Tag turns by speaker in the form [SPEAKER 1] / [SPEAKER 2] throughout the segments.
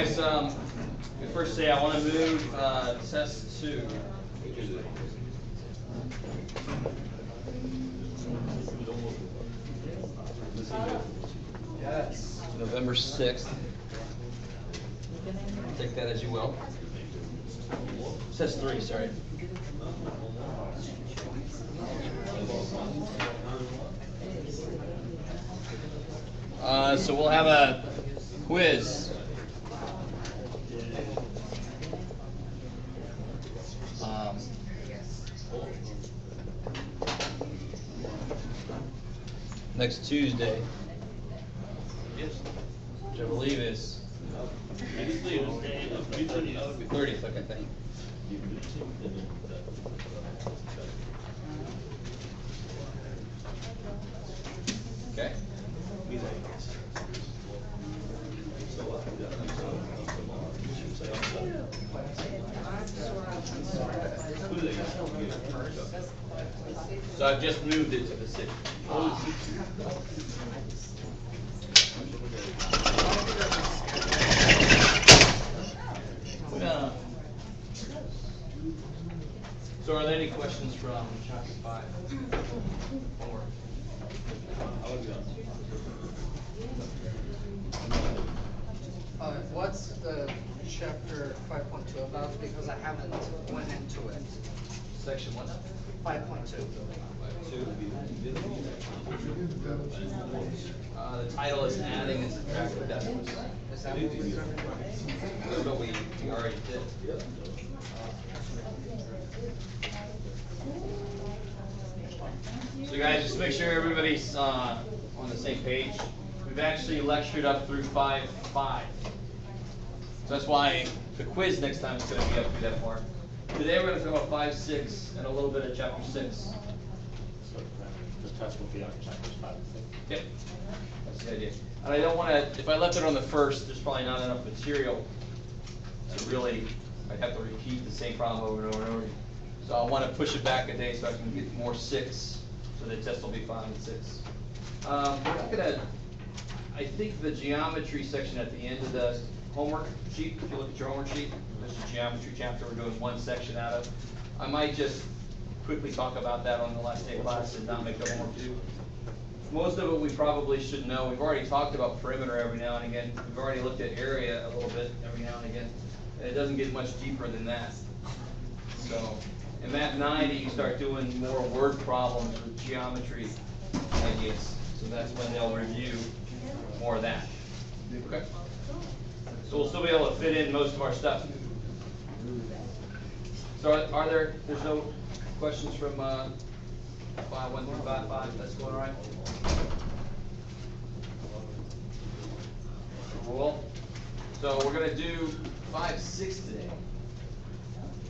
[SPEAKER 1] guys, we first say I want to move test 2.
[SPEAKER 2] Yes.
[SPEAKER 1] November 6th. Take that as you will. Test 3, sorry. So we'll have a quiz. Next Tuesday, which I believe is the 30th, I think. Okay. So I've just moved it to the 6th. So are there any questions from chapter 5?
[SPEAKER 2] What's the chapter 5.2 about? Because I haven't went into it.
[SPEAKER 1] Section 1?
[SPEAKER 2] 5.2.
[SPEAKER 1] The title is Adding and Subtracting Decimals.
[SPEAKER 2] Is that what we're doing?
[SPEAKER 1] That's what we already did. So guys, just make sure everybody's on the same page. We've actually lectured up through 5.5. So that's why the quiz next time is going to be up through that part. Today we're going to talk about 5.6 and a little bit of chapter 6.
[SPEAKER 3] So the test will be on chapters 5 and 6.
[SPEAKER 1] Okay, that's the idea. And I don't want to, if I left it on the first, there's probably not enough material to really, I'd have to repeat the same problem over and over and over. So I want to push it back a day so I can get more 6, so the test will be 5 and 6. We're not going to, I think the geometry section at the end of the homework sheet, if you look at your homework sheet, there's a geometry chapter we're doing one section out of. I might just quickly talk about that on the last day of class and not make the homework due. Most of it we probably should know. We've already talked about perimeter every now and again. We've already looked at area a little bit every now and again. And it doesn't get much deeper than that. So in Math 90, you start doing more word problems with geometry ideas. So that's when they'll review more of that. Okay? So we'll still be able to fit in most of our stuff. So there's no questions from 5.1 through 5.5? That's going all right? Cool. So we're going to do 5.6 today.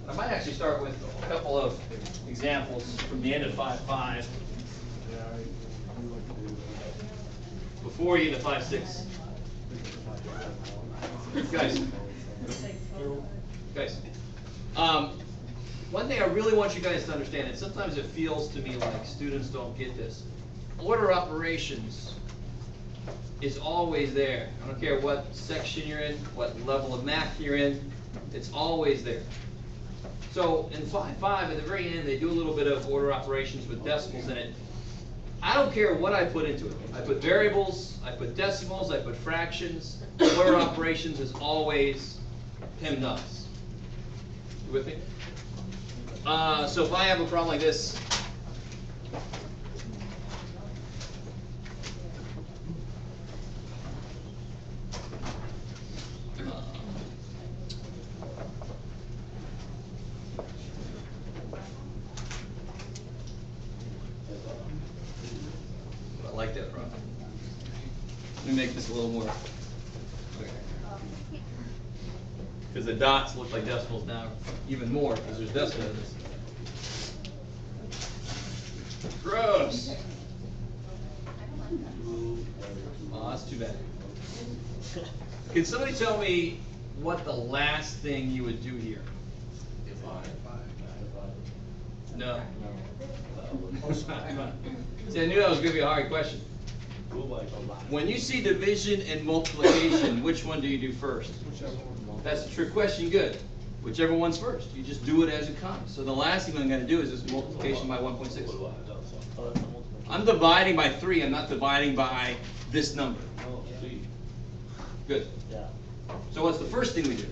[SPEAKER 1] I might actually start with a couple of examples from the end of 5.5 before you get to 5.6. Guys, one thing I really want you guys to understand, and sometimes it feels to me like students don't get this, order operations is always there. I don't care what section you're in, what level of math you're in, it's always there. So in 5.5, at the very end, they do a little bit of order operations with decimals in it. I don't care what I put into it. I put variables, I put decimals, I put fractions. Order operations is always PEMDAS. You with me? So if I have a problem like this, I like that problem. Let me make this a little more. Because the dots look like decimals now, even more, because there's decimals in this. Gross. Oh, that's too bad. Can somebody tell me what the last thing you would do here? No. See, I knew that was going to be a hard question. When you see division and multiplication, which one do you do first? That's a trick question, good. Whichever one's first. You just do it as it comes. So the last thing I'm going to do is this multiplication by 1.6. I'm dividing by 3, I'm not dividing by this number. Good.
[SPEAKER 3] Yeah.
[SPEAKER 1] So what's the first thing we do?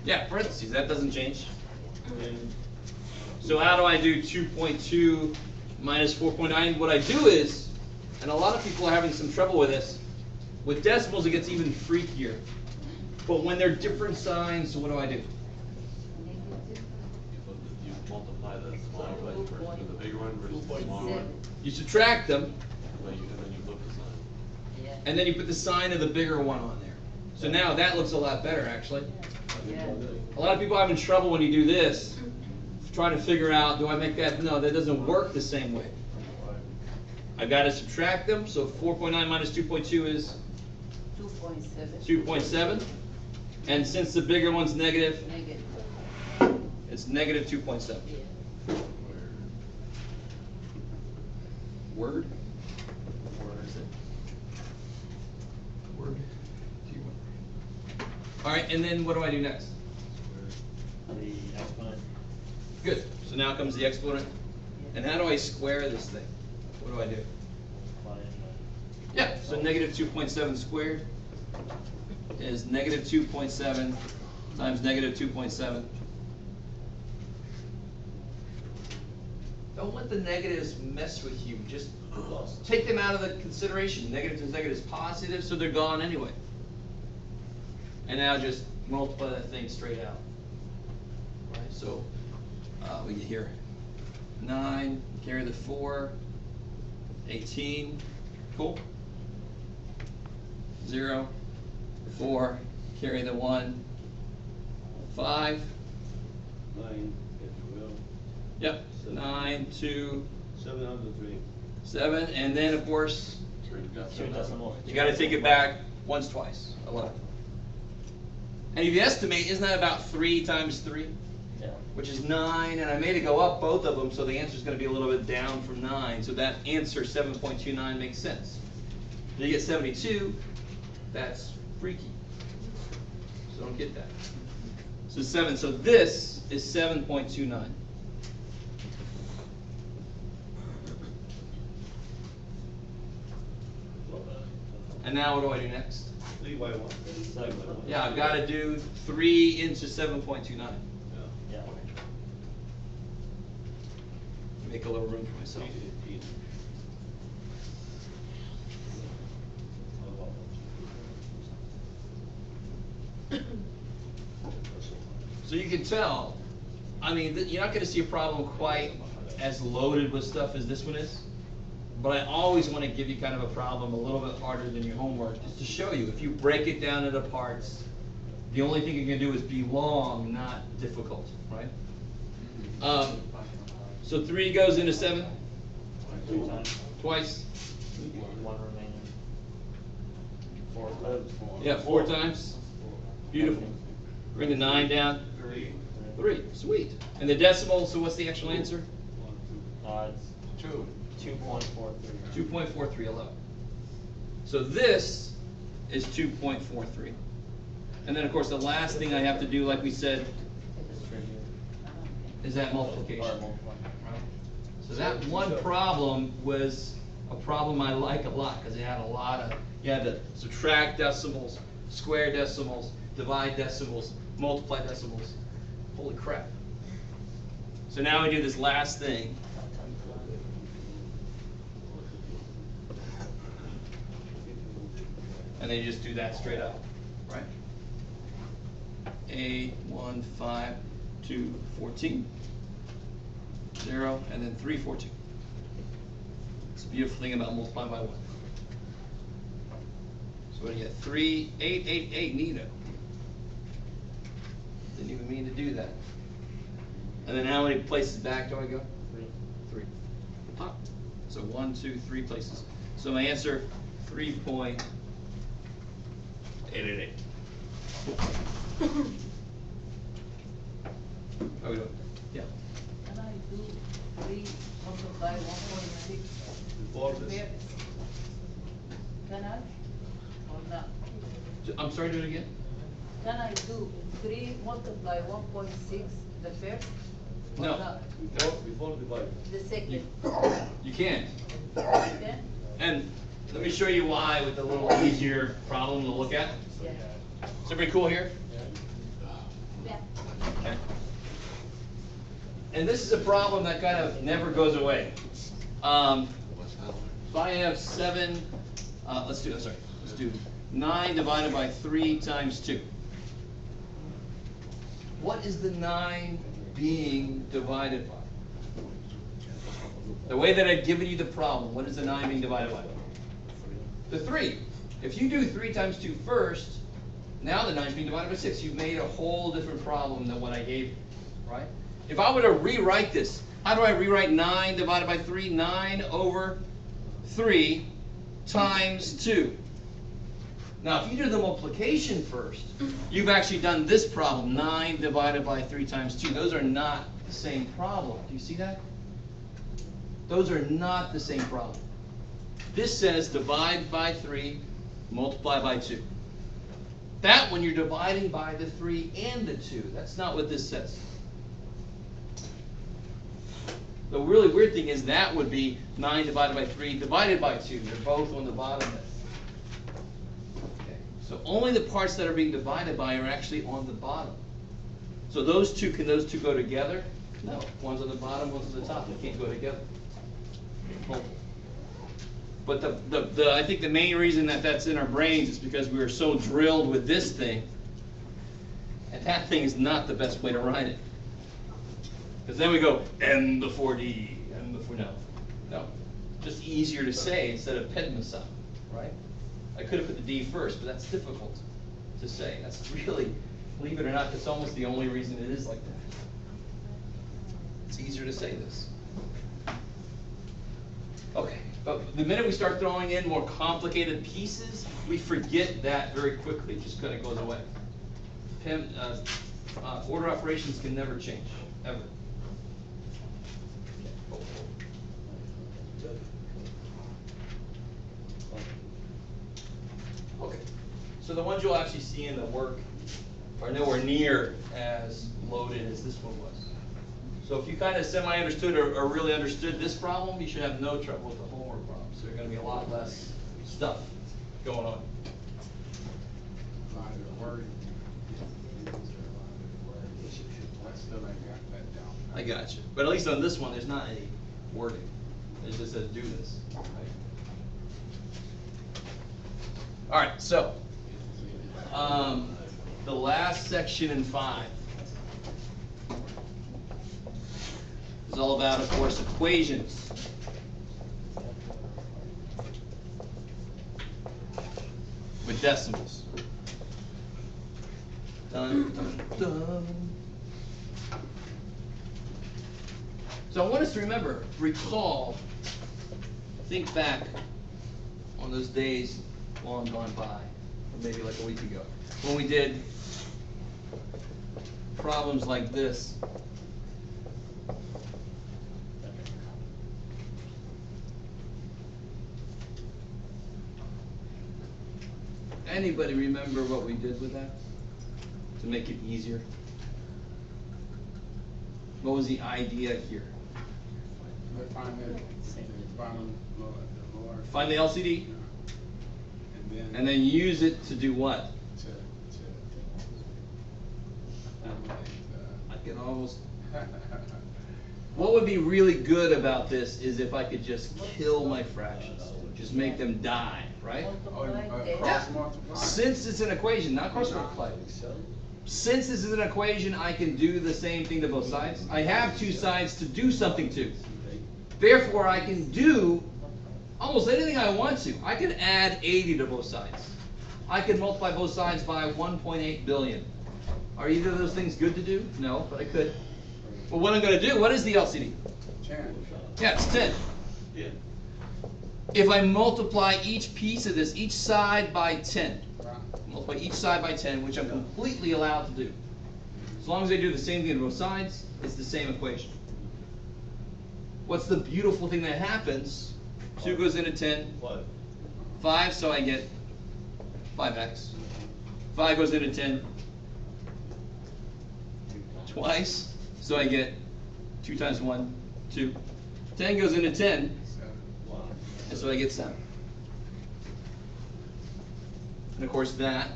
[SPEAKER 1] Yeah, parentheses, that doesn't change. So how do I do 2.2 minus 4.9? What I do is, and a lot of people are having some trouble with this, with decimals it gets even freakier. But when they're different signs, what do I do?
[SPEAKER 4] You multiply the smaller one versus the bigger one versus the smaller one,
[SPEAKER 1] You subtract them,
[SPEAKER 4] and then you flip the sign.
[SPEAKER 1] and then you put the sign of the bigger one on there. So now that looks a lot better, actually. A lot of people are having trouble when you do this, trying to figure out, do I make that? No, that doesn't work the same way. I've got to subtract them, so 4.9 minus 2.2 is 2.7. And since the bigger one's negative, it's negative 2.7. Word? Word. All right, and then what do I do next?
[SPEAKER 3] The exponent.
[SPEAKER 1] Good. So now comes the exponent. And how do I square this thing? What do I do? Yeah, so negative 2.7 squared is negative 2.7 times negative 2.7. Don't let the negatives mess with you. Just take them out of the consideration. Negatives and negatives positive, so they're gone anyway. And now just multiply that thing straight out. Right, so we get here 9, carry the 4, 18, cool. 0, 4, carry the 1, 5.
[SPEAKER 4] 9, if you will.
[SPEAKER 1] Yep, 9, 2,
[SPEAKER 4] 703.
[SPEAKER 1] 7, and then of course
[SPEAKER 3] Two decimal.
[SPEAKER 1] you got to take it back once, twice, 11. And if you estimate, isn't that about 3 times 3?
[SPEAKER 3] Yeah.
[SPEAKER 1] Which is 9, and I made it go up both of them, so the answer is going to be a little bit down from 9. So that answer 7.29 makes sense. If you get 72, that's freaky. So don't get that. So 7. So this is 7.29. And now what do I do next?
[SPEAKER 4] 3 by 1. 7 by 1.
[SPEAKER 1] Yeah, I've got to do 3 into 7.29.
[SPEAKER 3] Yeah.
[SPEAKER 1] Make a little room for myself.
[SPEAKER 4] 18.
[SPEAKER 1] So you can tell, I mean, you're not going to see a problem quite as loaded with stuff as this one is. But I always want to give you kind of a problem a little bit harder than your homework, just to show you. If you break it down into parts, the only thing you can do is be long, not difficult, right? So 3 goes into 7?
[SPEAKER 3] 2 times.
[SPEAKER 1] Twice?
[SPEAKER 3] 1 remaining. 4 times.
[SPEAKER 1] Yeah, 4 times? Beautiful. Bring the 9 down? 3, sweet. And the decimal, so what's the actual answer?
[SPEAKER 3] It's 2.43.
[SPEAKER 1] 2.4311. So this is 2.43. And then of course the last thing I have to do, like we said, is that multiplication. Right? So that one problem was a problem I like a lot because it had a lot of, you had to subtract decimals, square decimals, divide decimals, multiply decimals. Holy crap. So now we do this last thing. And then you just do that straight up, right? 8, 1, 5, 2, 14, 0, and then 3, 14. It's the beautiful thing about multiplying by 1. So what do you get? 3, 8, 8, 8, neato. Didn't even mean to do that. And then how many places back do I go? 3. Top. So 1, 2, 3 places. So my answer, 3.888. How we doing? Yeah.
[SPEAKER 5] Can I do 3 multiply 1.6?
[SPEAKER 4] Before this.
[SPEAKER 5] Can I? Or not?
[SPEAKER 1] I'm sorry, do it again?
[SPEAKER 5] Can I do 3 multiply 1.6 the first? Or
[SPEAKER 1] No.
[SPEAKER 5] not?
[SPEAKER 6] Before divide.
[SPEAKER 5] The second?
[SPEAKER 1] You can't.
[SPEAKER 5] Okay?
[SPEAKER 1] And let me show you why with a little easier problem to look at.
[SPEAKER 5] Yeah.
[SPEAKER 1] Is everybody cool here?
[SPEAKER 5] Yeah.
[SPEAKER 1] Okay. And this is a problem that kind of never goes away. If I have 7, let's do 9 divided by 3 times 2. What is the 9 being divided by? The way that I've given you the problem, what is the 9 being divided by? The 3. If you do 3 times 2 first, now the 9 is being divided by 6. You've made a whole different problem than what I gave you, right? If I were to rewrite this, how do I rewrite 9 divided by 3? 9 over 3 times 2. Now, if you do the multiplication first, you've actually done this problem, 9 divided by 3 times 2. Those are not the same problem. Do you see that? Those are not the same problem. This says divide by 3, multiply by 2. That one you're dividing by the 3 and the 2. That's not what this says. The really weird thing is that would be 9 divided by 3 divided by 2. They're both on the bottom there. Okay. So only the parts that are being divided by are actually on the bottom. So can those two go together? No. One's on the bottom, one's on the top. They can't go together. But I think the main reason that that's in our brains is because we are so drilled with this thing, and that thing is not the best way to write it. Because then we go M before D, M before no, just easier to say instead of pedmasa, right? I could have put the D first, but that's difficult to say. That's really, believe it or not, that's almost the only reason it is like that. It's easier to say this. Okay, but the minute we start throwing in more complicated pieces, we forget that very quickly. It just kind of goes away. Order operations can never change, ever. Okay, so the ones you'll actually see in the work are nowhere near as loaded as this one was. So if you kind of semi-understood or really understood this problem, you should have no trouble with the homework problem. So there's going to be a lot less stuff going on. I got you. But at least on this one, there's not any wording. It just says do this. Right? All right, so the last section in 5 is all about, of course, equations. With decimals. Dun, dun, dun. So I want us to recall, think back on those days long gone by, or maybe like a week ago, when we did problems like this. Anybody remember what we did with that to make it easier? What was the idea here? Find the LCD and then use it to do what? I can almost. What would be really good about this is if I could just kill my fractions, just make them die, right? Yeah. Since it's an equation, not cross multiply. Since this is an equation, I can do the same thing to both sides. I have 2 sides to do something to. Therefore, I can do almost anything I want to. I can add 80 to both sides. I can multiply both sides by 1.8 billion. Are either of those things good to do? No, but I could. Well, what I'm going to do, what is the LCD?
[SPEAKER 6] 10.
[SPEAKER 1] Yeah, it's 10.
[SPEAKER 4] Yeah.
[SPEAKER 1] If I multiply each piece of this, each side by 10, multiply each side by 10, which I'm completely allowed to do. As long as I do the same thing on both sides, it's the same equation. What's the beautiful thing that happens? 2 goes into 10.
[SPEAKER 6] 5.
[SPEAKER 1] 5, so I get 5x. 5 goes into 10 twice, so I get 2 times 1, 2. 10 goes into 10, and so I get 7. And of course that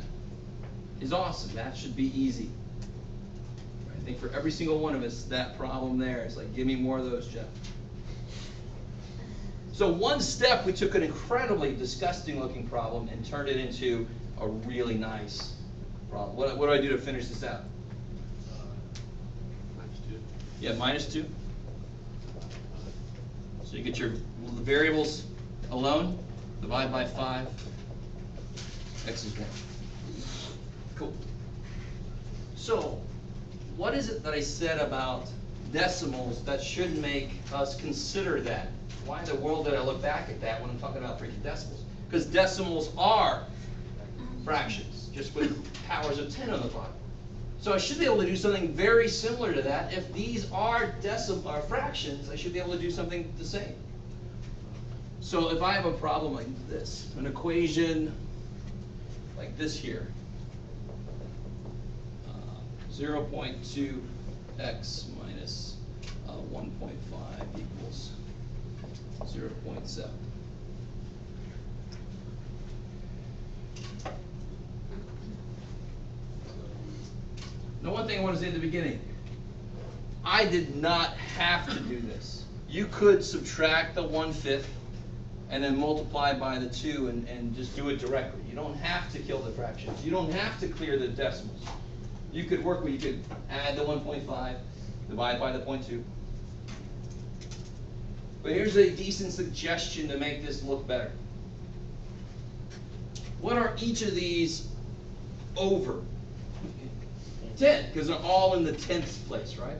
[SPEAKER 1] is awesome. That should be easy. I think for every single one of us, that problem there is like, give me more of those, Jeff. So one step, we took an incredibly disgusting looking problem and turned it into a really nice problem. What do I do to finish this out?
[SPEAKER 4] -2.
[SPEAKER 1] Yeah, -2. So you get your variables alone, divide by 5, x is 1. Cool. So, what is it that I said about decimals that should make us consider that? Why in the world did I look back at that when I'm talking about freaking decimals? Because decimals are fractions, just with powers of 10 on the bottom. So I should be able to do something very similar to that. If these are fractions, I should be able to do something the same. So if I have a problem like this, an equation like this here, 0.2x minus 1.5 equals 0.7. Now, one thing I want to say at the beginning, I did not have to do this. You could subtract the 1/5 and then multiply by the 2 and just do it directly. You don't have to kill the fractions. You don't have to clear the decimals. You could work with, you could add the 1.5, divide by the 0.2. But here's a decent suggestion to make this look better. What are each of these over? 10, because they're all in the 10th place, right?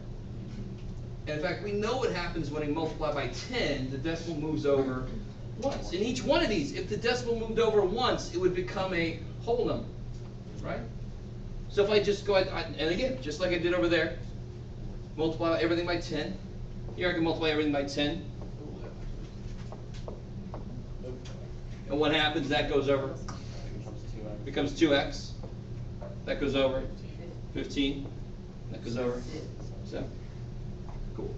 [SPEAKER 1] And in fact, we know what happens when I multiply by 10, the decimal moves over once. In each one of these, if the decimal moved over once, it would become a whole number, right? So if I just go ahead, and again, just like I did over there, multiply everything by 10. Here I can multiply everything by 10. And what happens? That goes over. Becomes 2x. That goes over. 15. That goes over. 7. Cool.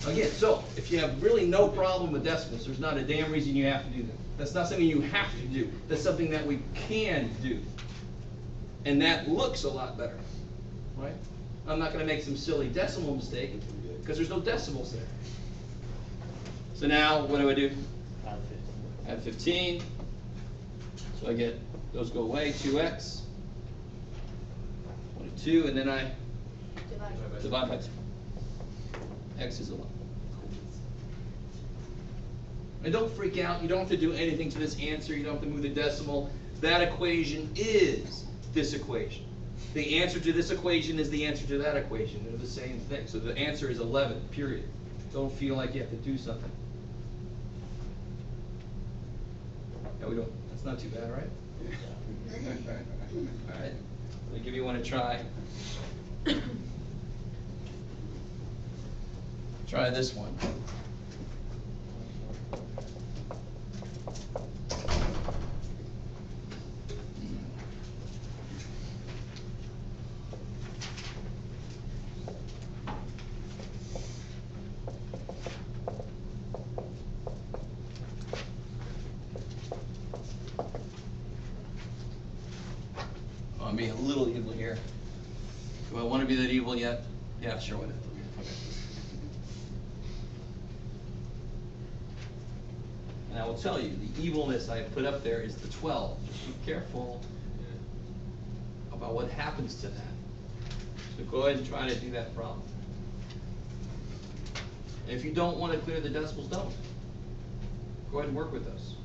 [SPEAKER 1] Again, so if you have really no problem with decimals, there's not a damn reason you have to do that. That's not something you have to do. That's something that we can do. And that looks a lot better, right? I'm not going to make some silly decimal mistake because there's no decimals there. So now, what do? Add 15. So I get, those go away, 2x, 22, and then I divide by 2. X is 11. And don't freak out. You don't have to do anything to this answer. You don't have to move the decimal. That equation is this equation. The answer to this equation is the answer to that equation. They're the same thing. So the answer is 11, period. Don't feel like you have to do something. How we doing? That's not too bad, right? All right. Let me give you one to try. Try this one. Oh, I'm being a little evil here. Do I want to be that evil yet? Yeah, sure, why not? Okay. And I will tell you, the evilness I put up there is the 12. Just be careful about what happens to that. So go ahead and try to do that problem. And if you don't want to clear the decimals, don't. Go ahead and work with those.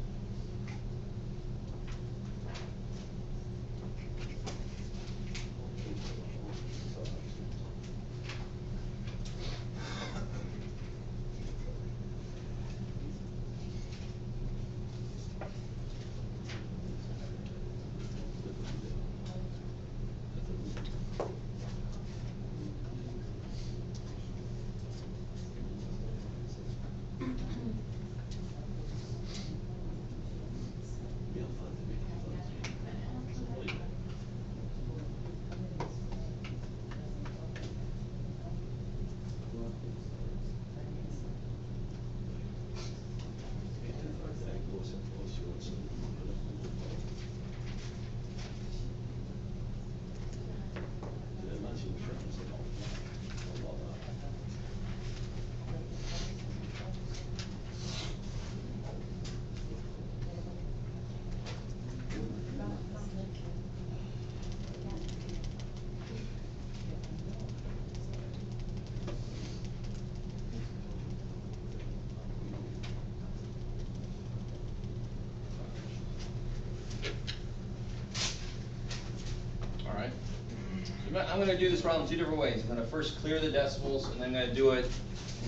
[SPEAKER 1] I'm gonna do this problem two different ways. I'm gonna first clear the decimals, and then I'm gonna do it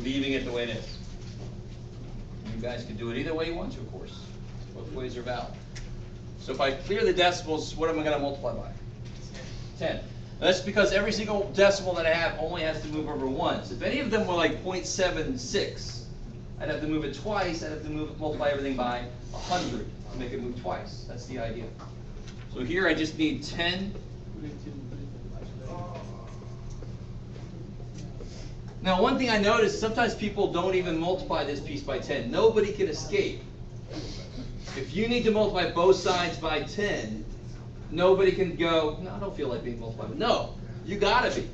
[SPEAKER 1] leaving it the way it is. You guys can do it either way you want to, of course. Both ways are valid. So if I clear the decimals, what am I gonna multiply by? 10. Now that's because every single decimal that I have only has to move over once. If any of them were like 0.76, I'd have to move it twice. I'd have to multiply everything by 100 to make it move twice. That's the idea. So here I just need 10. Now one thing I noticed, sometimes people don't even multiply this piece by 10. Nobody can escape. If you need to multiply both sides by 10, nobody can go, no, I don't feel like being multiplied. No, you gotta be,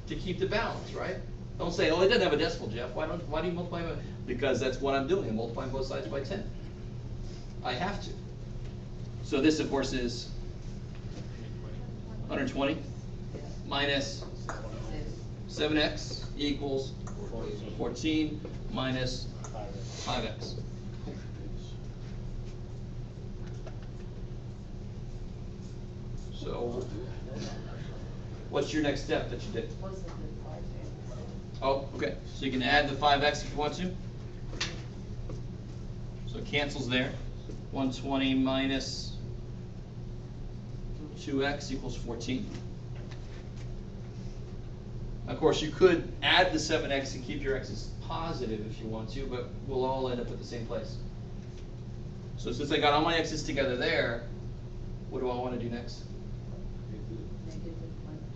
[SPEAKER 1] to keep the balance, right? Don't say, oh, it doesn't have a decimal, Jeff. Why do you multiply by? Because that's what I'm doing. I'm multiplying both sides by 10. I have to. So this, of course, is 120 minus 7x equals 14 minus 5x. So, what's your next step that you did? Oh, okay. So you can add the 5x if you want to. So it cancels there. 120 minus 2x equals 14. Of course, you could add the 7x and keep your x's positive if you want to, but we'll all end up at the same place. So since I got all my x's together there, what do I want to do next?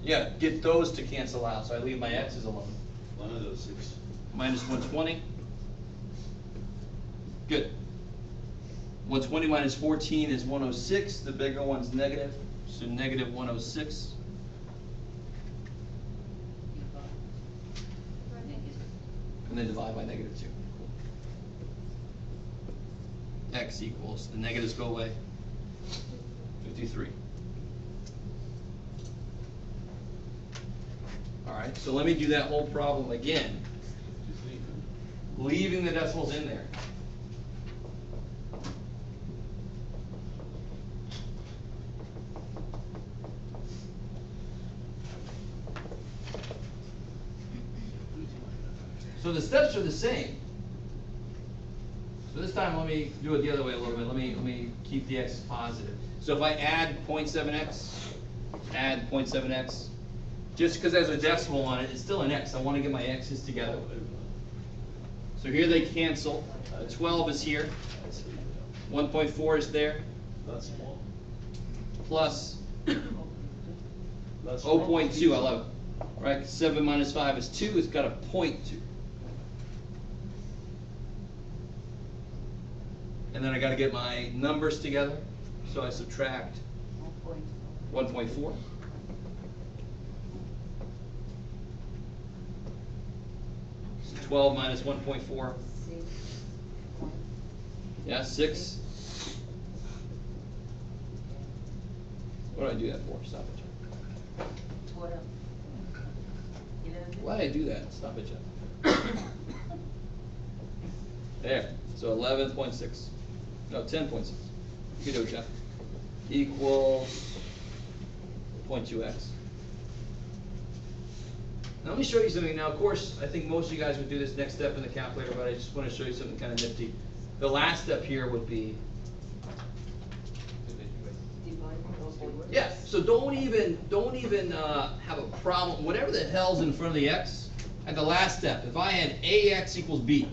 [SPEAKER 1] Yeah, get those to cancel out, so I leave my x's alone. Minus 120. Good. 120 minus 14 is 106. The bigger one's negative, so negative 106. And then divide by negative 2. X equals, the negatives go away, 53. All right, so let me do that whole problem again, leaving the decimals in there. So the steps are the same. So this time let me do it the other way a little bit. Let me keep the x positive. So if I add 0.7x, add 0.7x, just because there's a decimal on it, it's still an x. I want to get my x's together. So here they cancel. The 12 is here. 1.4 is there.
[SPEAKER 6] That's small.
[SPEAKER 1] Plus
[SPEAKER 6] That's
[SPEAKER 1] 0.2, I love it. Right? 7 minus 5 is 2. It's got a 0.2. And then I got to get my numbers together. So I subtract 1.4. So 12 minus 1.4. Yeah, 6. What do I do that for? Stop it, Jeff. Why did I do that? Stop it, Jeff. There. So 11.6. No, 10.6. You can do it, Jeff. Equals 0.2x. Now let me show you something. Now, of course, I think most of you guys would do this next step in the calculator, but I just want to show you something kind of nifty. The last step here would be, yeah, so don't even have a problem. Whatever the hell's in front of the x, at the last step, if I had ax equals b,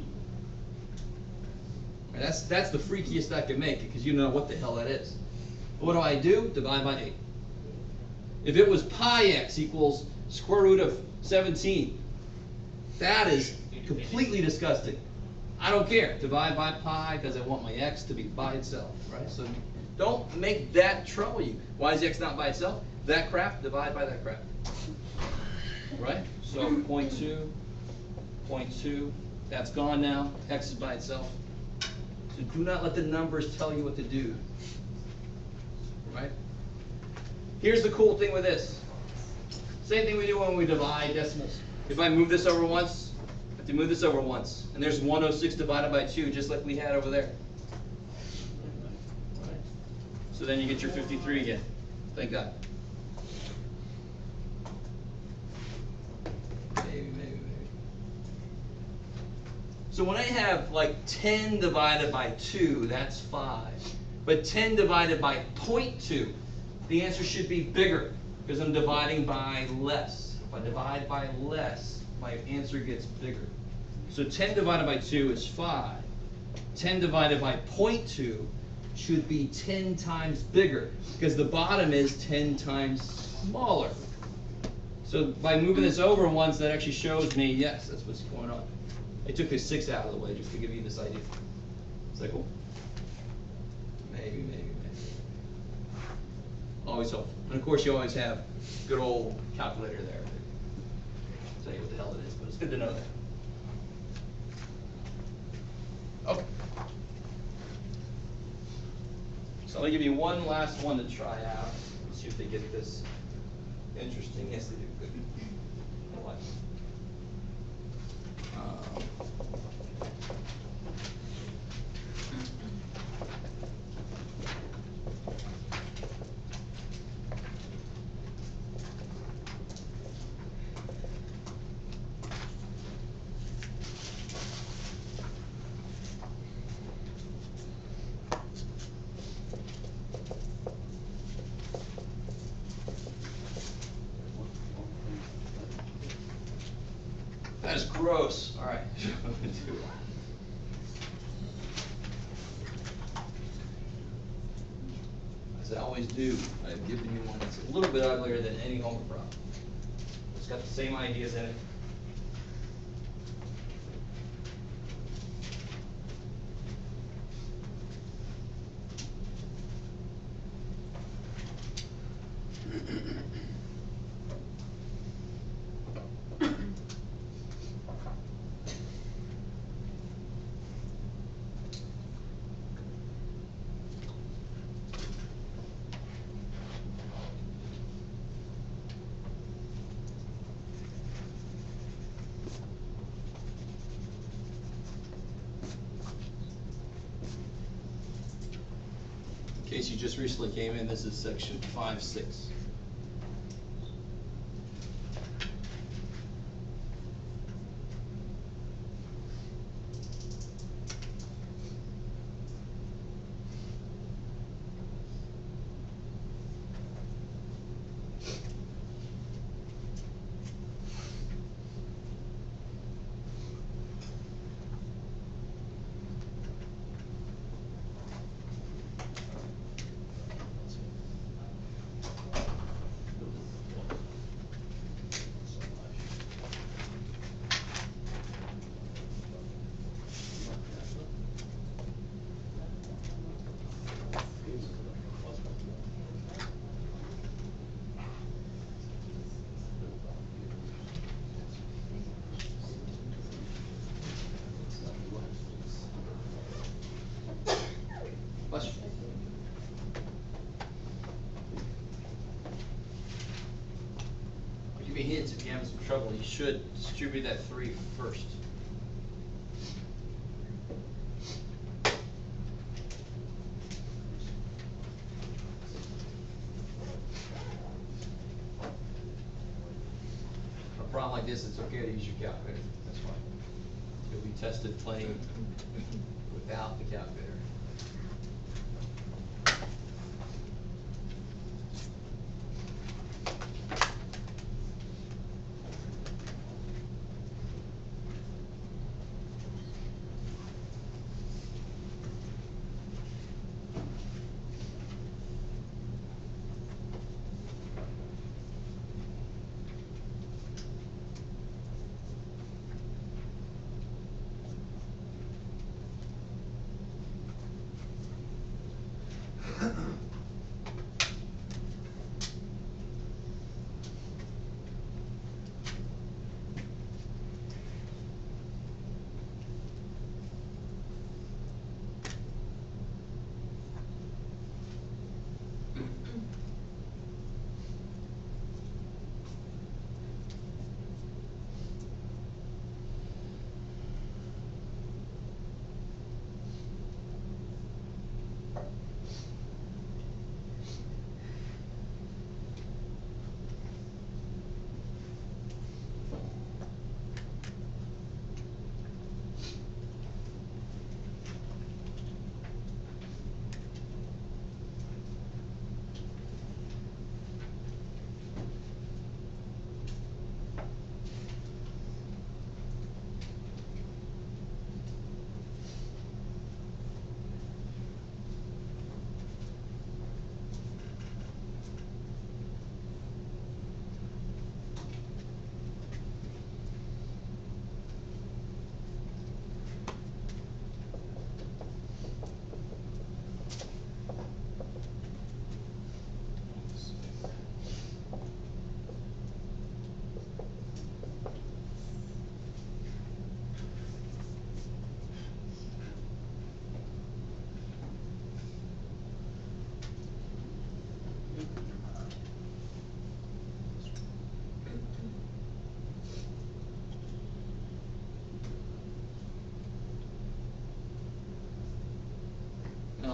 [SPEAKER 1] that's the freakiest I can make it, because you know what the hell that is. What do? Divide by 8. If it was pi x equals square root of 17, that is completely disgusting. I don't care. Divide by pi because I want my x to be by itself, right? So don't make that trouble you. Why is x not by itself? That crap, divide by that crap. Right? So 0.2, 0.2, that's gone now. X is by itself. So do not let the numbers tell you what to do. Right? Here's the cool thing with this. Same thing we do when we divide decimals. If I move this over once, I have to move this over once. And there's 106 divided by 2, just like we had over there. Right. So then you get your 53 again. Thank God. So when I have like 10 divided by 2, that's 5. But 10 divided by 0.2, the answer should be bigger because I'm dividing by less. If I divide by less, my answer gets bigger. So 10 divided by 2 is 5. 10 divided by 0.2 should be 10 times bigger because the bottom is 10 times smaller. So by moving this over once, that actually shows me, yes, that's what's going on. I took the 6 out of the way just to give you this idea. Is that cool? Maybe. Always helpful. And of course, you always have good old calculator there to tell you what the hell it is, but it's good to know that. Okay. So let me give you one last one to try out. Let's see if they get this interesting. Yes, they do. Good. What? That is gross. All right. As I always do, I've given you one that's a little bit uglier than any homework problem. It's got the same ideas in it. In case you just recently came in, this is section 5.6. Question? I'll give you hints if you're having some trouble. You should distribute that 3 first. A problem like this, it's okay to use your calculator. That's fine. You'll be tested playing without the calculator.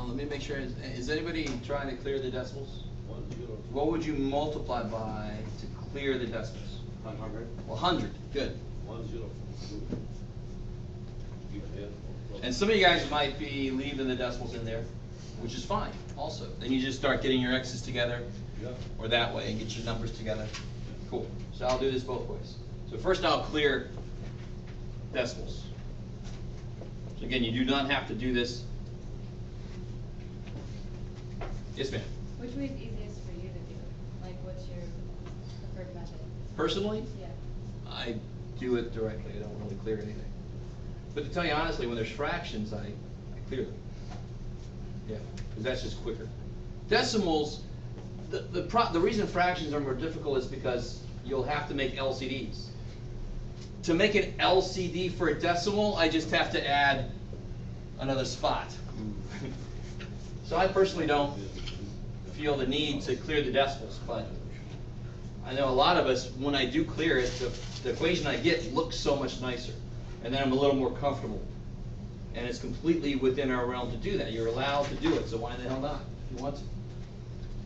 [SPEAKER 1] Let me make sure, is anybody trying to clear the decimals?
[SPEAKER 6] 10.
[SPEAKER 1] What would you multiply by to clear the decimals?
[SPEAKER 3] 100.
[SPEAKER 1] 100, good.
[SPEAKER 6] 10.
[SPEAKER 1] And some of you guys might be leaving the decimals in there, which is fine also. Then you just start getting your X's together,
[SPEAKER 6] Yeah.
[SPEAKER 1] or that way, and get your numbers together. Cool. So I'll do this both ways. So first I'll clear decimals. So again, you do not have to do this. Yes, ma'am.
[SPEAKER 7] Which way is easiest for you to do? Like, what's your preferred method?
[SPEAKER 1] Personally,
[SPEAKER 7] Yeah.
[SPEAKER 1] I do it directly. I don't really clear anything. But to tell you honestly, when there's fractions, I clear them. Yeah, because that's just quicker. Decimals, the reason fractions are more difficult is because you'll have to make LCDs. To make an LCD for a decimal, I just have to add another spot. So I personally don't feel the need to clear the decimals, but I know a lot of us, when I do clear it, the equation I get looks so much nicer. And then I'm a little more comfortable. And it's completely within our realm to do that. You're allowed to do it, so why the hell not, if you want to?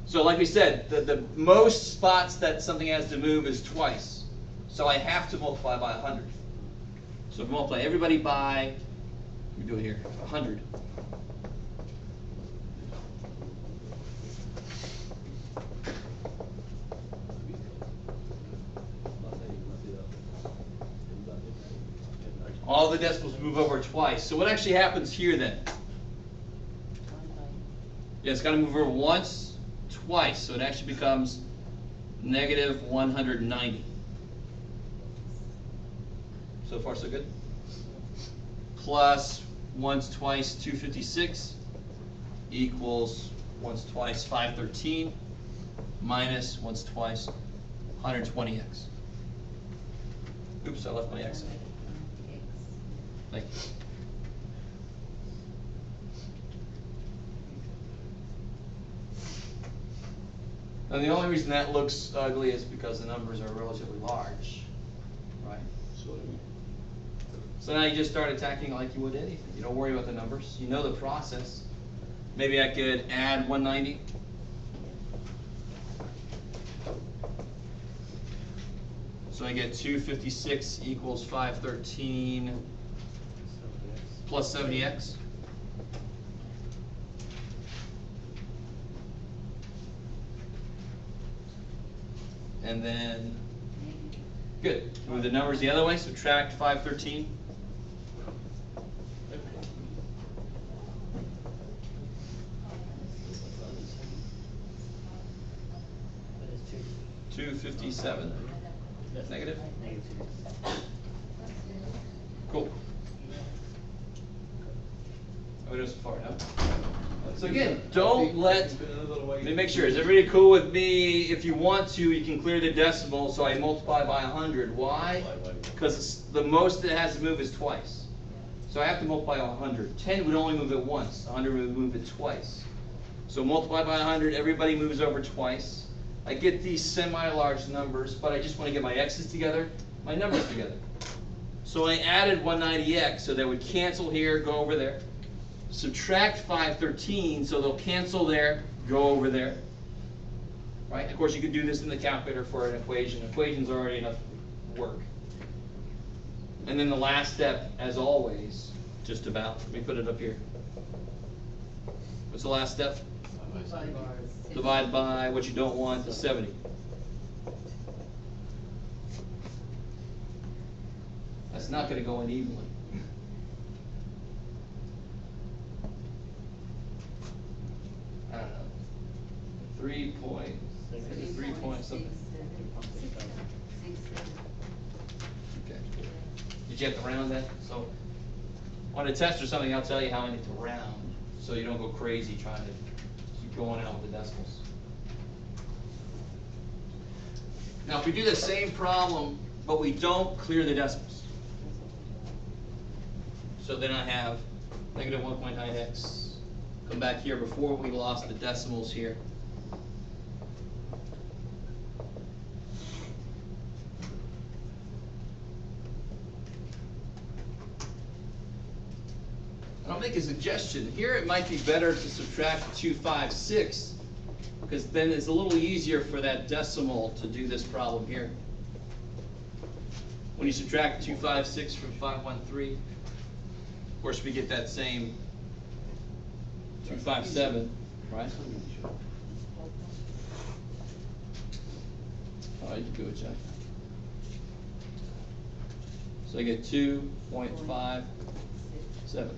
[SPEAKER 1] So like we said, the most spots that something has to move is twice. So I have to multiply by 100. So multiply everybody by, we do it here, 100. All the decimals move over twice. So what actually happens here then? Yeah, it's got to move over once, twice. So it actually becomes negative 190. So far, so good? Plus once, twice, 256 equals once, twice, 513 minus once, twice, 120x. Oops, I left my x in. Thank you. Now the only reason that looks ugly is because the numbers are relatively large, right? So now you just start attacking like you would anything. You don't worry about the numbers. You know the process. Maybe I could add 190. So I get 256 equals 513 plus 70x. And then, good. Move the numbers the other way, subtract 513. $257 negative. Cool. Oh, it is far enough. So again, don't let me make sure. Is everybody cool with me? If you want to, you can clear the decimal. So I multiply by 100. Why? Because the most it has to move is twice. So I have to multiply 100. 10 would only move it once. 100 would move it twice. So multiply by 100. Everybody moves over twice. I get these semi-large numbers, but I just want to get my x's together, my numbers together. So I added 190x, so they would cancel here, go over there. Subtract 513, so they'll cancel there, go over there. Right? Of course, you could do this in the calculator for an equation. Equation's already enough work. And then the last step, as always, just about, let me put it up here. What's the last step? Divide by what you don't want, the 70. That's not going to go in evenly. I don't know. 3 point something. Okay. Did you have to round that? So on a test or something, I'll tell you how I need to round, so you don't go crazy trying to keep going out with the decimals. Now, if we do the same problem, but we don't clear the decimals, so then I have negative 1.9x. Come back here before we lost the decimals here. I don't make a suggestion. Here it might be better to subtract 256, because then it's a little easier for that decimal to do this problem here. When you subtract 256 from 513, of course we get that same 257, right? Oh, you can do it, Jeff. So I get 2.57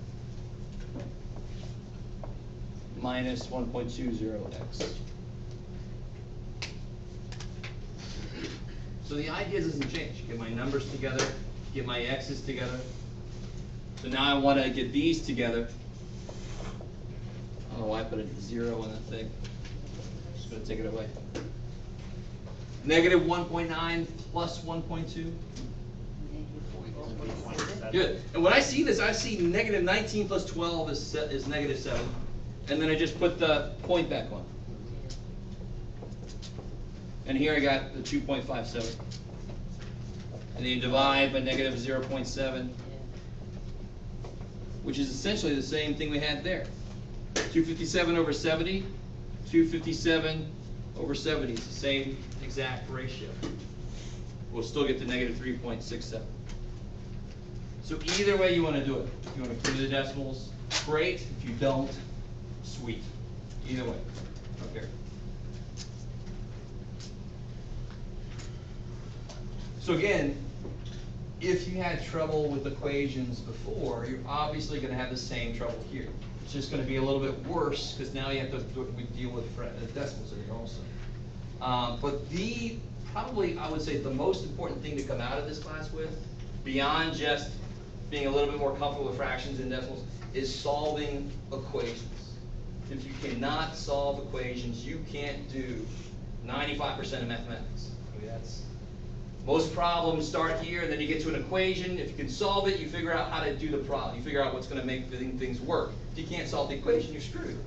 [SPEAKER 1] minus 1.20x. So the idea doesn't change. Get my numbers together, get my x's together. So now I want to get these together. I don't know why I put a 0 on that thing. I'm just going to take it away. Negative 1.9 plus 1.2. Good. And when I see this, I see negative 19 plus 12 is negative 7. And then I just put the point back on. And here I got the 2.57. And then you divide by negative 0.7, which is essentially the same thing we had there. 257 over 70, 257 over 70 is the same exact ratio. We'll still get the negative 3.67. So either way you want to do it. If you want to clear the decimals, great. If you don't, sweet. Either way. Okay. So again, if you had trouble with equations before, you're obviously going to have the same trouble here. It's just going to be a little bit worse because now you have to deal with decimals in here also. But probably I would say the most important thing to come out of this class with, beyond just being a little bit more comfortable with fractions and decimals, is solving equations. If you cannot solve equations, you can't do 95% of mathematics. I mean, most problems start here, and then you get to an equation. If you can solve it, you figure out how to do the problem. You figure out what's going to make things work. If you can't solve the equation, you're screwed.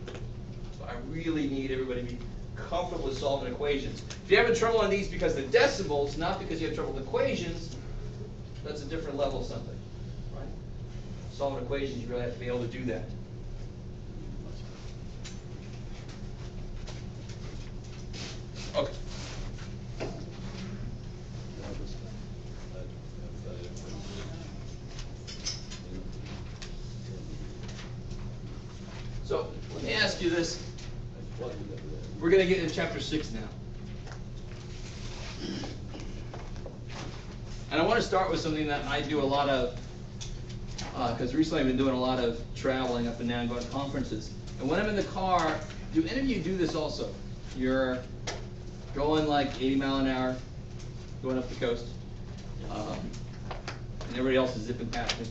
[SPEAKER 1] So I really need everybody to be comfortable with solving equations. If you're having trouble on these because of the decimals, not because you have trouble with equations, that's a different level of something, right? Solving equations, you really have to be able to do that. Okay. So let me ask you this. We're going to get into chapter 6 now. And I want to start with something that I do a lot of, because recently I've been doing a lot of traveling up and down, going to conferences. And when I'm in the car, do any of you do this also? You're going like 80 mile an hour, going up the coast, and everybody else is zipping past me.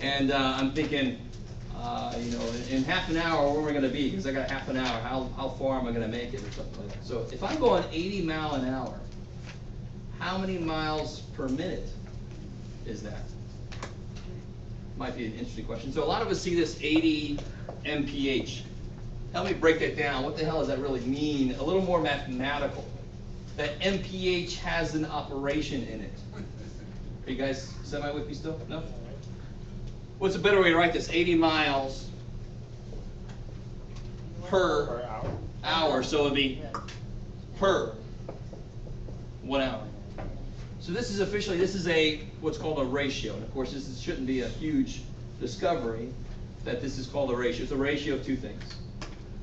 [SPEAKER 1] And I'm thinking, in half an hour, where am I going to be? Because I got half an hour. How far am I going to make it, or something like that? So if I'm going 80 mile an hour, how many miles per minute is that? Might be an interesting question. So a lot of us see this 80 mph. Help me break that down. What the hell does that really mean? A little more mathematical. That mph has an operation in it. Are you guys semi with me still? No? What's a better way to write this? 80 miles per hour. So it'd be per 1 hour. So this is officially, what's called a ratio. And of course, this shouldn't be a huge discovery that this is called a ratio. It's a ratio of two things.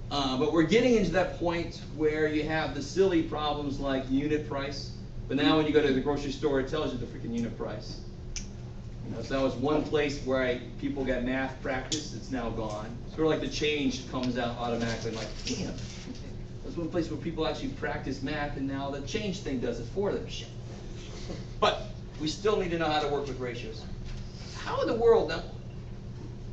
[SPEAKER 1] But we're getting into that point where you have the silly problems like unit price. But now when you go to the grocery store, it tells you the freaking unit price. So that was one place where people got math practice. It's now gone. Sort of like the change comes out automatically. I'm like, damn. That's one place where people actually practice math, and now the change thing does it for them. Shit. But we still need to know how to work with ratios. How in the world, now,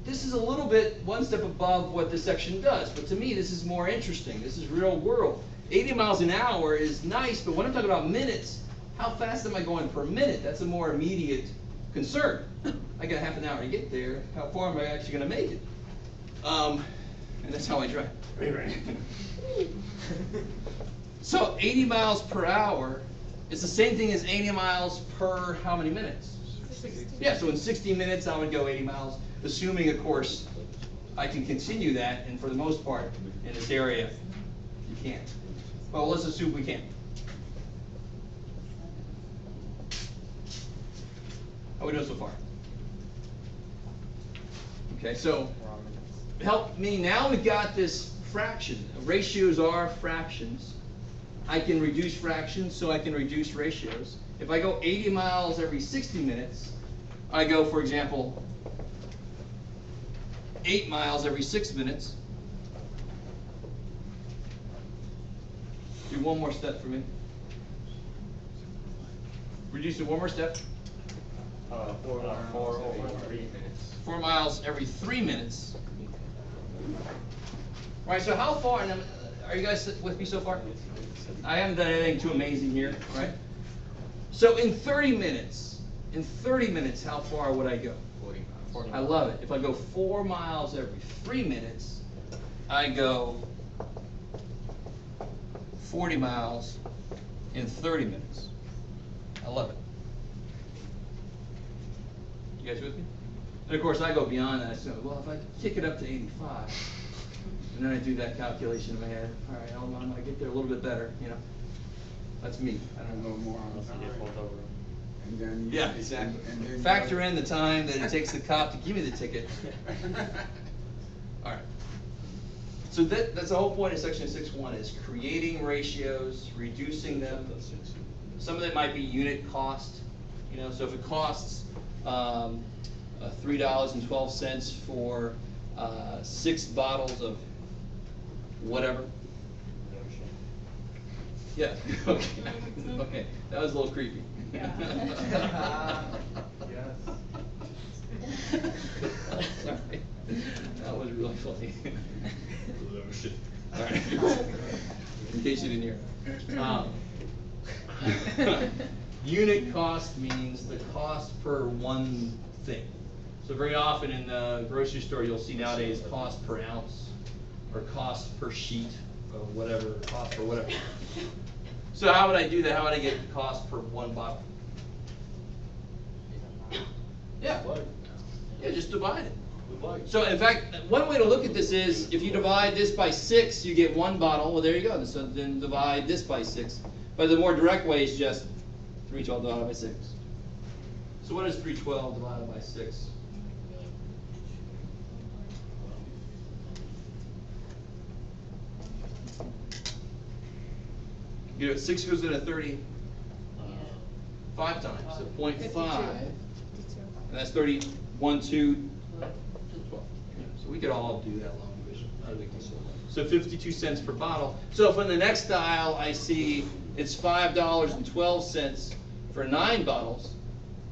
[SPEAKER 1] this is a little bit one step above what this section does, but to me this is more interesting. This is real world. 80 miles an hour is nice, but when I'm talking about minutes, how fast am I going per minute? That's a more immediate concern. I got half an hour to get there. How far am I actually going to make it? And that's how I drive. So 80 miles per hour is the same thing as 80 miles per how many minutes? Yeah, so in 60 minutes, I would go 80 miles, assuming, of course, I can continue that, and for the most part, in this area, you can't. Well, let's assume we can. How we doing so far? Okay, so help me, now we've got this fraction. Ratios are fractions. I can reduce fractions, so I can reduce ratios. If I go 80 miles every 60 minutes, I go, for example, 8 miles every 6 minutes. Do one more step for me. Reduce it one more step.
[SPEAKER 3] 4 over 3 minutes.
[SPEAKER 1] 4 miles every 3 minutes. Right, so how far, and are you guys with me so far? I haven't done anything too amazing here, right? So in 30 minutes, how far would I go?
[SPEAKER 3] 40 miles.
[SPEAKER 1] I love it. If I go 4 miles every 3 minutes, I go 40 miles in 30 minutes. I love it. You guys with me? And of course, I go beyond that. So, well, if I kick it up to 85, and then I do that calculation in my head, all right, I might get there a little bit better, you know. That's me. I don't know.
[SPEAKER 6] more on
[SPEAKER 3] Unless you get pulled over.
[SPEAKER 6] And then.
[SPEAKER 1] Yeah, exactly.
[SPEAKER 6] and then-
[SPEAKER 1] Factor in the time that it takes the cop to give me the ticket. All right. So that's the whole point of section 6.1 is creating ratios, reducing them. Some of them might be unit cost. You know, so if it costs $3.12 for 6 bottles of whatever. Yeah. Okay. Okay. That was a little creepy. Sorry. That was really funny. All right. In case you didn't hear. Unit cost means the cost per one thing. So very often in the grocery store, you'll see nowadays cost per ounce or cost per sheet or whatever, cost per whatever. So how would I do that? How would I get cost per one bottle? Yeah. Yeah, just divide it. So in fact, one way to look at this is if you divide this by 6, you get 1 bottle. Well, there you go. So then divide this by 6. But the more direct way is just 312 divided by 6. So what is 312 divided by 6? You know, 6 goes into 30 5 times, so 0.5. And that's 31, 2, 12. So we could all do that long division. So 52 cents per bottle. So if in the next aisle I see it's $5.12 for 9 bottles,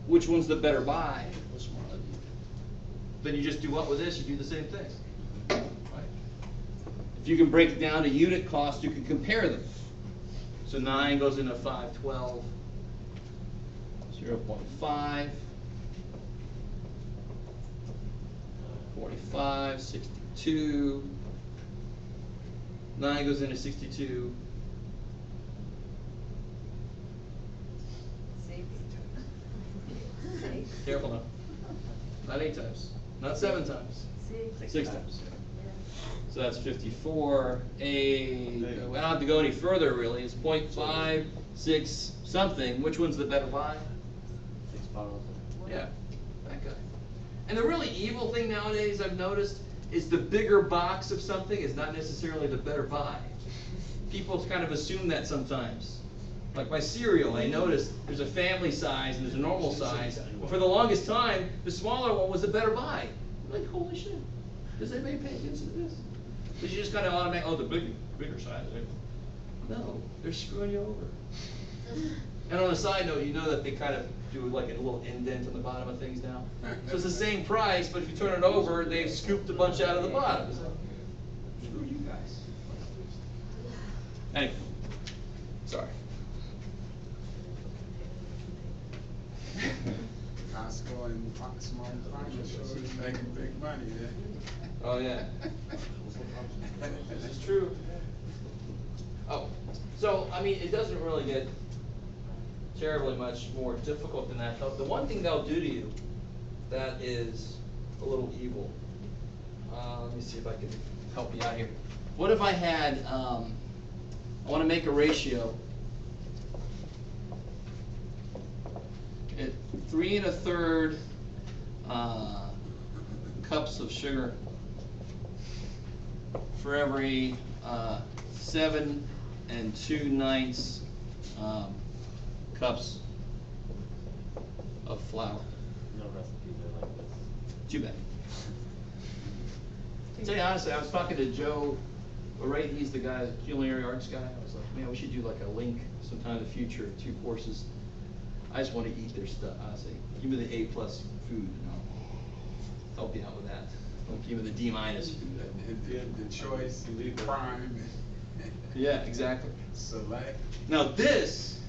[SPEAKER 1] which one's the better buy? Then you just do what with this? You do the same thing. Right? If you can break it down to unit cost, you can compare them. So 9 goes into 512, 0.5, 45, 62. 9 goes into 62.
[SPEAKER 5] 6.
[SPEAKER 1] Careful now. Not 8 times. Not 7 times. 6 times. So that's 54. I don't have to go any further really. It's 0.56 something. Which one's the better buy?
[SPEAKER 3] 6 bottles.
[SPEAKER 1] Yeah, that guy. And the really evil thing nowadays I've noticed is the bigger box of something is not necessarily the better buy. People kind of assume that sometimes. Like my cereal, I noticed there's a family size and there's a normal size. But for the longest time, the smaller one was the better buy. I'm like, holy shit. Does anybody pay attention to this? Because you just kind of automatically, oh, the bigger size. No, they're screwing you over. And on a side note, you know that they kind of do like a little indent on the bottom of things now. So it's the same price, but if you turn it over, they've scooped a bunch out of the bottom. It's like, screw you guys. Anyway, sorry.
[SPEAKER 6] Costco and small farmers is making big money there.
[SPEAKER 1] Oh, yeah. This is true. Oh, so, I mean, it doesn't really get terribly much more difficult than that. The one thing they'll do to you that is a little evil. Let me see if I can help you out here. What if I had, I want to make a ratio at 3 1/3 cups of sugar for every 7 2/9 cups of flour.
[SPEAKER 3] No recipes are like this.
[SPEAKER 1] Too bad. Tell you honestly, I was talking to Joe, right? He's the guy, culinary arts guy. I was like, man, we should do like a link sometime in the future of 2 courses. I just want to eat their stuff. Honestly, give me the A+ food, and I'll help you out with that. Don't give me the D- food.
[SPEAKER 6] The choice, the prime.
[SPEAKER 1] Yeah, exactly.
[SPEAKER 6] Select.
[SPEAKER 1] Now this,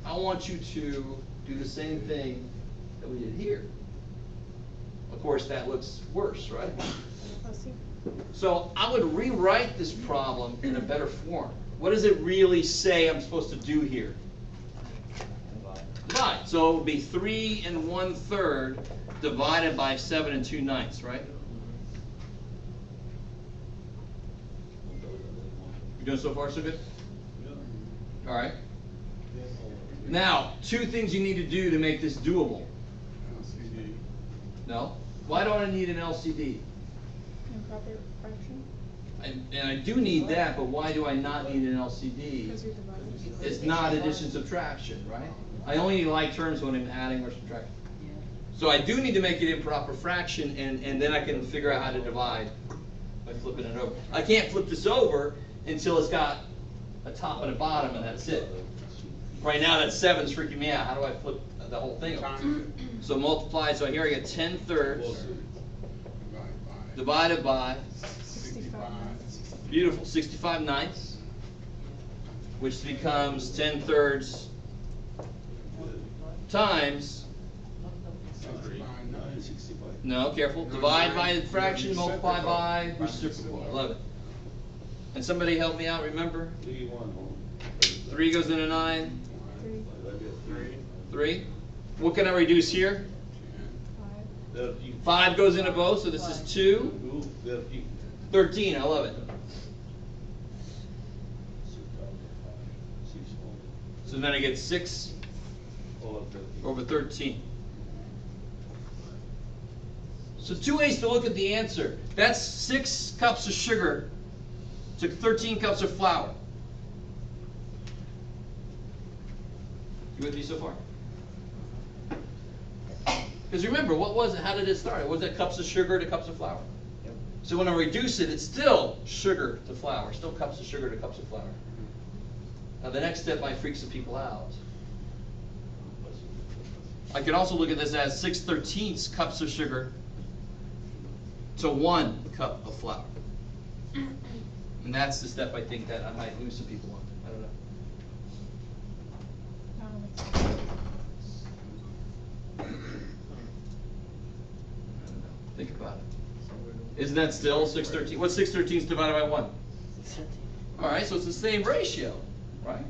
[SPEAKER 1] I want you to do the same thing that we did here. Of course, that looks worse, right? So I would rewrite this problem in a better form. What does it really say I'm supposed to do here? Divide. So it would be 3 1/3 divided by 7 2/9, right? You doing so far so good? All right. Now, 2 things you need to do to make this doable.
[SPEAKER 6] LCD.
[SPEAKER 1] No? Why don't I need an LCD?
[SPEAKER 8] Improper fraction?
[SPEAKER 1] And I do need that, but why do I not need an LCD?
[SPEAKER 8] Because you're dividing.
[SPEAKER 1] It's not addition subtraction, right? I only need like terms when I'm adding or subtracting. So I do need to make it improper fraction, and then I can figure out how to divide by flipping it over. I can't flip this over until it's got a top and a bottom, and that's it. Right now that 7's freaking me out. How do I flip the whole thing over? So multiply, so here I get 10/3 divided by,
[SPEAKER 6] 65.
[SPEAKER 1] beautiful, 65/9, which becomes 10/3 times,
[SPEAKER 6] 65.
[SPEAKER 1] no, careful, divide by fraction, multiply by reciprocal. I love it. And somebody help me out, remember? 3 goes into 9, 3. What can I reduce here? 5 goes into both, so this is 2. 13, I love it. So then I get 6 over 13. So 2 ways to look at the answer. That's 6 cups of sugar to 13 cups of flour. You with me so far? Because remember, what was it? How did it start? Was it cups of sugar to cups of flour?
[SPEAKER 3] Yep.
[SPEAKER 1] So when I reduce it, it's still sugar to flour, still cups of sugar to cups of flour. Now the next step might freak some people out. I could also look at this as 6/13 cups of sugar to 1 cup of flour. And that's the step I think that I might lose some people on. I don't know. Think about it. Isn't that still 6/13? What's 6/13 divided by 1? All right, so it's the same ratio, right?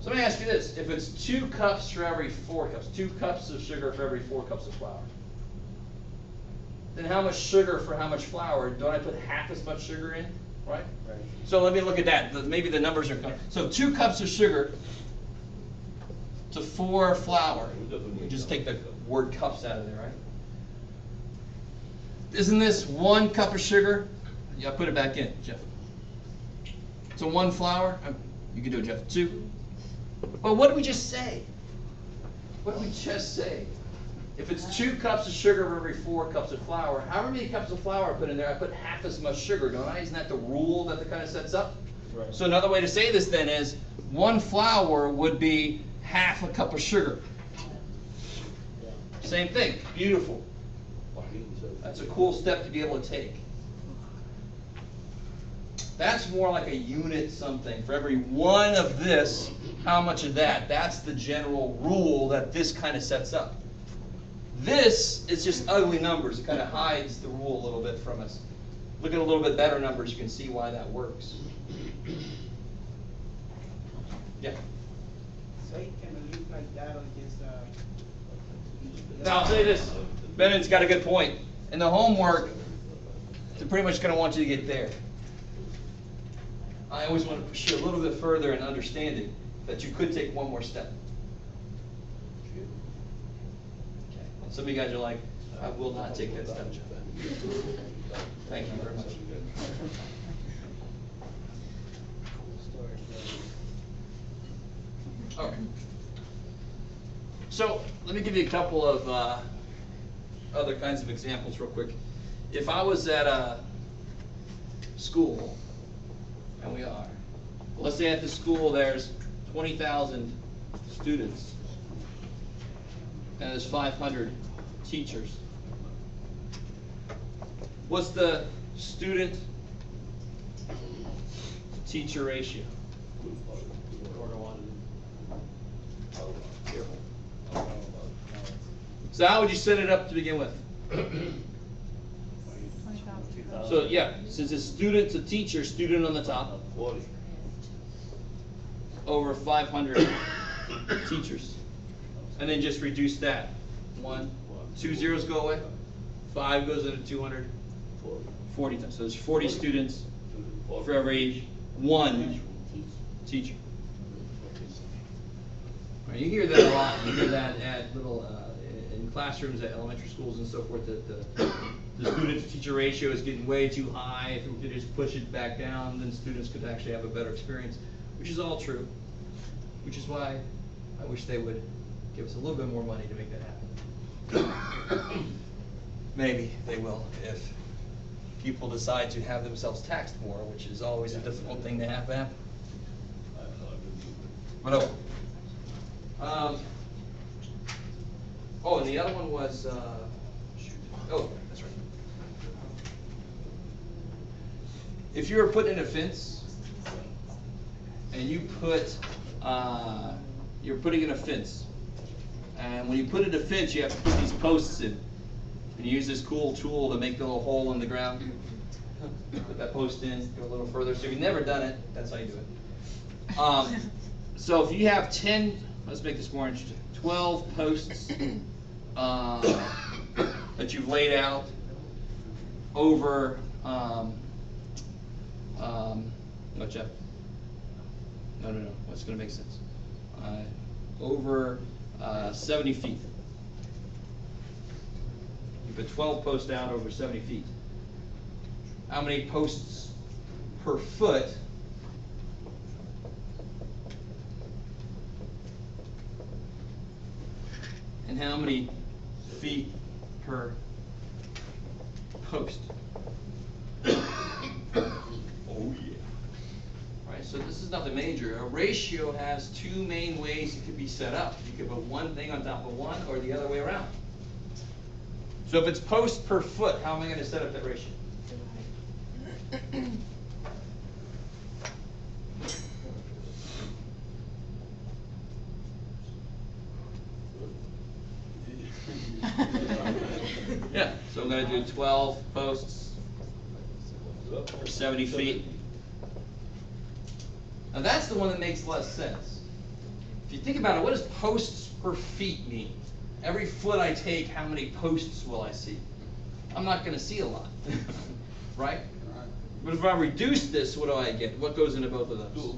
[SPEAKER 1] So let me ask you this. If it's 2 cups for every 4 cups, 2 cups of sugar for every 4 cups of flour, then how much sugar for how much flour? Don't I put half as much sugar in, right?
[SPEAKER 3] Right.
[SPEAKER 1] So let me look at that. Maybe the numbers are, so 2 cups of sugar to 4 flour. You just take the word cups out of there, right? Isn't this 1 cup of sugar? Yeah, put it back in, Jeff. So 1 flour. You can do it, Jeff. 2. But what did we just say? What did we just say? If it's 2 cups of sugar for every 4 cups of flour, however many cups of flour I put in there, I put half as much sugar, don't I? Isn't that the rule that kind of sets up?
[SPEAKER 3] Right.
[SPEAKER 1] So another way to say this then is 1 flour would be half a cup of sugar. Same thing. Beautiful. That's a cool step to be able to take. That's more like a unit something. For every 1 of this, how much of that? That's the general rule that this kind of sets up. This is just ugly numbers. It kind of hides the rule a little bit from us. Look at a little bit better numbers. You can see why that works. Yeah.
[SPEAKER 9] say, can I leave like that or just,
[SPEAKER 1] Now, I'll say this, Bennett's got a good point. In the homework, they're pretty much gonna want you to get there. I always want to push you a little bit further in understanding that you could take one more step. Okay. And some of you guys are like, I will not take that step, John. Thank you very much. Okay. So, let me give you a couple of other kinds of examples real quick. If I was at a school, and we are, let's say at the school there's 20,000 students, and there's 500 teachers. What's the student-teacher ratio? 4:1. Careful. So how would you set it up to begin with? So yeah, since it's student to teacher, student on the top, over 500 teachers, and then just reduce that. 1, 2 zeros go away, 5 goes into 240 times. So there's 40 students for every 1 teacher. Right, you hear that a lot. You hear that at little in classrooms at elementary schools and so forth. That the student-to-teacher ratio is getting way too high. If we could just push it back down, then students could actually have a better experience, which is all true. Which is why I wish they would give us a little bit more money to make that happen. Maybe they will if people decide to have themselves taxed more, which is always a difficult thing to have happen. But oh, and the other one was, oh, that's right. If you were putting in a fence, and you put, you're putting in a fence, and when you put in a fence, you have to put these posts in, and you use this cool tool to make the little hole in the ground. Put that post in, go a little further. So if you've never done it, that's how you do it. So if you have 10, let's make this more interesting, 12 posts that you've laid out over, no, Jeff. No, what's going to make sense? Over 70 feet. You put 12 posts down over 70 feet. How many posts per foot? And how many feet per post? Oh yeah. Right, so this is nothing major. A ratio has 2 main ways it could be set up. You could put one thing on top of one or the other way around. So if it's post per foot, how am I going to set up that ratio? Yeah, so I'm going to do 12 posts for 70 feet. Now that's the one that makes less sense. If you think about it, what does posts per feet mean? Every foot I take, how many posts will I see? I'm not going to see a lot, right? But if I reduce this, what do I get? What goes into both of those?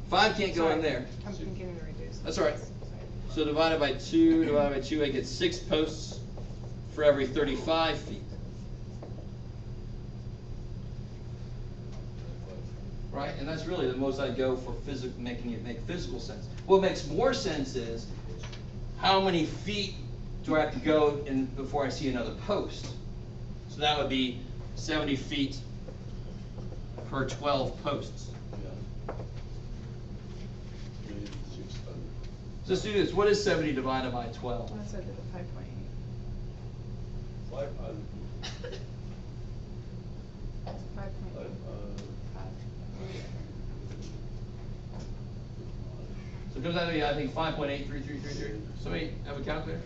[SPEAKER 1] 5 can't go in there.
[SPEAKER 8] I'm thinking to reduce.
[SPEAKER 1] That's all right. So divided by 2, I get 6 posts for every 35 feet. Right? And that's really the most I'd go for making it make physical sense. What makes more sense is how many feet do I have to go in before I see another post? So that would be 70 feet per 12 posts. So students, what is 70 divided by 12?
[SPEAKER 8] That's a 5.8. 5.8.
[SPEAKER 1] So it comes out to be, I think, 5.83333. Somebody have a calculator?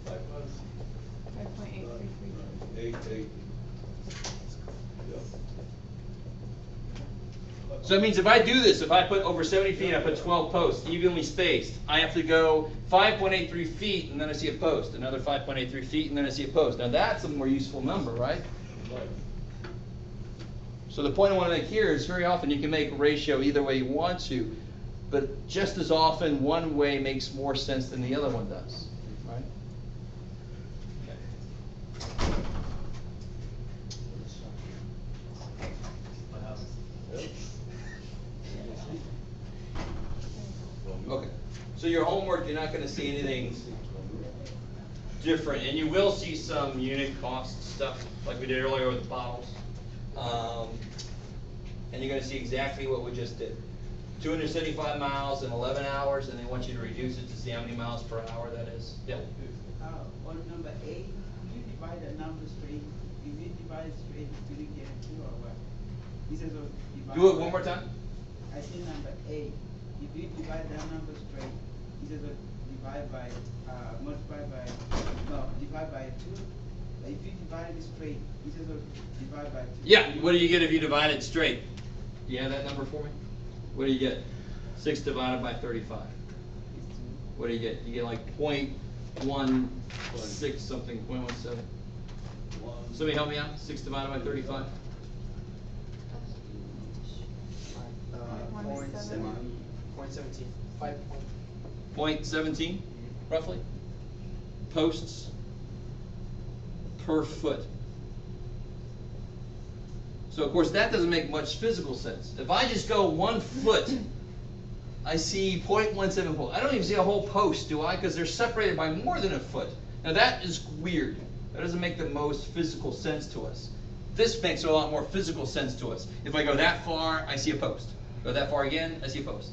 [SPEAKER 8] 5.8333.
[SPEAKER 1] So that means if I do this, if I put over 70 feet, I put 12 posts, evenly spaced, I have to go 5.83 feet, and then I see a post, another 5.83 feet, and then I see a post. Now that's a more useful number, right? So the point I want to make here is very often you can make a ratio either way you want to, but just as often one way makes more sense than the other one does, right? Okay, so your homework, you're not going to see anything different, and you will see some unit cost stuff like we did earlier with the bottles. And you're going to see exactly what we just did. 275 miles in 11 hours, and they want you to reduce it to see how many miles per hour that is. Yeah.
[SPEAKER 9] On number 8, if you divide the number straight, if you divide it straight, do you get a 2 or what? He says, oh, divide.
[SPEAKER 1] Do it one more time.
[SPEAKER 9] I see number 8. If you divide that number straight, he says, oh, divide by, multiply by, no, divide by 2. If you divide it straight, he says, oh, divide by 2.
[SPEAKER 1] Yeah. What do you get if you divide it straight? Do you have that number for me? What do you get? 6 divided by 35. What do you get? You get like 0.16 something, 0.17. Somebody help me out. 6 divided by 35.
[SPEAKER 2] 0.17. 5
[SPEAKER 1] 0.17, roughly. Posts per foot. So of course that doesn't make much physical sense. If I just go 1 foot, I see 0.17 post. I don't even see a whole post, do I? Because they're separated by more than a foot. Now that is weird. That doesn't make the most physical sense to us. This makes a lot more physical sense to us. If I go that far, I see a post. Go that far again, I see a post.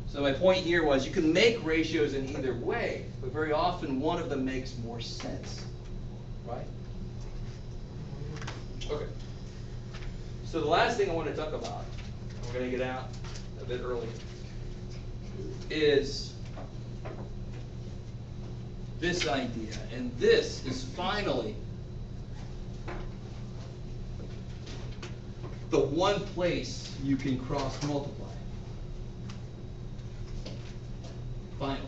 [SPEAKER 1] So my point here was you can make ratios in either way, but very often one of them makes more sense, right? Okay. So the last thing I want to talk about, and we're going to get out a bit early, is this idea. And this is finally the one place you can cross multiply. Finally.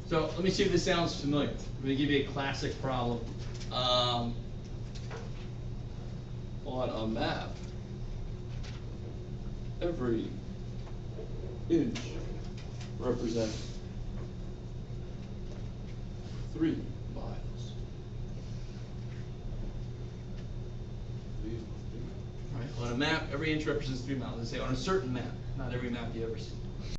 [SPEAKER 1] So let me see if this sounds familiar. Let me give you a classic problem. On a map, every inch represents 3 miles. Right? On a map, every inch represents 3 miles. They say on a certain map, not every map you ever see.